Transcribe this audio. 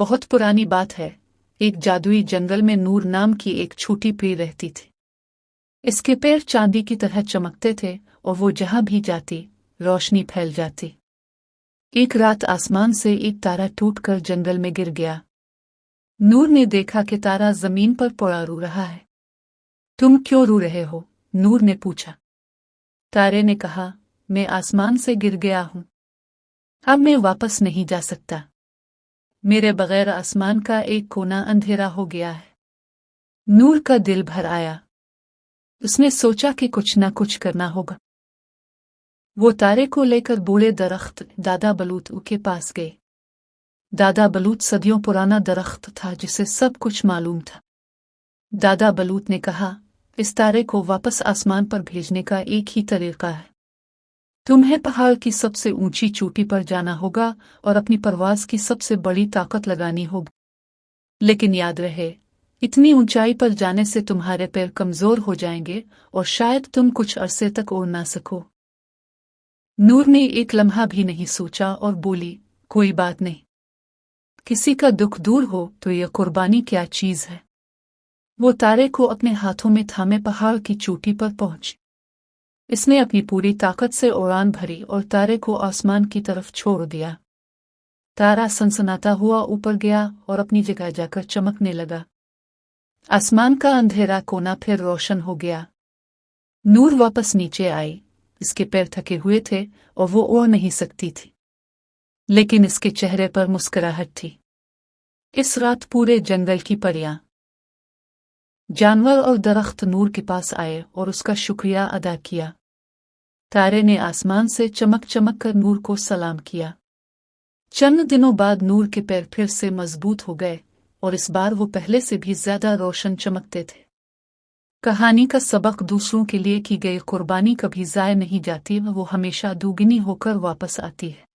بہت پرانی بات ہے، ایک جادوئی جنگل میں نور نام کی ایک چھوٹی پری رہتی تھی۔ اس کے پیر چاندی کی طرح چمکتے تھے اور وہ جہاں بھی جاتی روشنی پھیل جاتی۔ ایک رات آسمان سے ایک تارا ٹوٹ کر جنگل میں گر گیا۔ نور نے دیکھا کہ تارا زمین پر پڑا رو رہا ہے۔ تم کیوں رو رہے ہو؟ نور نے پوچھا۔ تارے نے کہا، میں آسمان سے گر گیا ہوں، اب میں واپس نہیں جا سکتا۔ میرے بغیر آسمان کا ایک کونا اندھیرا ہو گیا ہے۔ نور کا دل بھر آیا۔ اس نے سوچا کہ کچھ نہ کچھ کرنا ہوگا۔ وہ تارے کو لے کر بوڑھے درخت دادا بلوط کے پاس گئے۔ دادا بلوط صدیوں پرانا درخت تھا جسے سب کچھ معلوم تھا۔ دادا بلوط نے کہا، اس تارے کو واپس آسمان پر بھیجنے کا ایک ہی طریقہ ہے۔ تمہیں پہاڑ کی سب سے اونچی چوٹی پر جانا ہوگا اور اپنی پرواز کی سب سے بڑی طاقت لگانی ہوگی، لیکن یاد رہے، اتنی اونچائی پر جانے سے تمہارے پیر کمزور ہو جائیں گے اور شاید تم کچھ عرصے تک اڑ نہ سکو۔ نور نے ایک لمحہ بھی نہیں سوچا اور بولی، کوئی بات نہیں، کسی کا دکھ دور ہو تو یہ قربانی کیا چیز ہے۔ وہ تارے کو اپنے ہاتھوں میں تھامے پہاڑ کی چوٹی پر پہنچ۔ اس نے اپنی پوری طاقت سے اڑان بھری اور تارے کو آسمان کی طرف چھوڑ دیا۔ تارا سنسناتا ہوا اوپر گیا اور اپنی جگہ جا کر چمکنے لگا۔ آسمان کا اندھیرا کونا پھر روشن ہو گیا۔ نور واپس نیچے آئی۔ اس کے پیر تھکے ہوئے تھے اور وہ اڑ نہیں سکتی تھی، لیکن اس کے چہرے پر مسکراہٹ تھی۔ اس رات پورے جنگل کی پریاں، جانور اور درخت نور کے پاس آئے اور اس کا شکریہ ادا کیا۔ تارے نے آسمان سے چمک چمک کر نور کو سلام کیا۔ چند دنوں بعد نور کے پیر پھر سے مضبوط ہو گئے اور اس بار وہ پہلے سے بھی زیادہ روشن چمکتے تھے۔ کہانی کا سبق، دوسروں کے لیے کی گئی قربانی کبھی ضائع نہیں جاتی، وہ ہمیشہ دوگنی ہو کر واپس آتی ہے۔